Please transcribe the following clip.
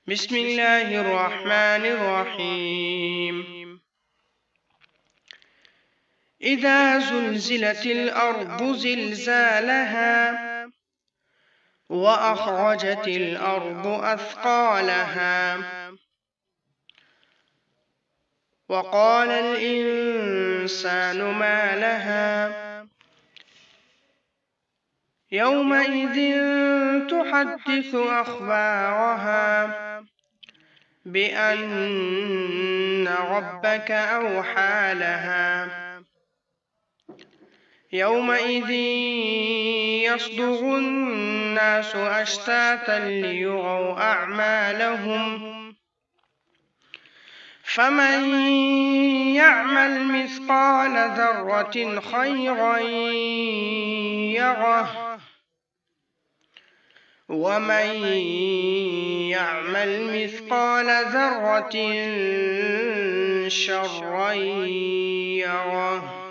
بسم الله الرحمن الرحيم إذا زلزلت الأرض زلزالها وأخرجت الأرض أثقالها وقال الإنسان ما لها يومئذ تحدث أخبارها بأن ربك أوحى لها يومئذ يصدر الناس أشتاتا ليروا أعمالهم فمن يعمل مثقال ذرة خيرا يره ومن يعمل مثقال ذرة شرا يره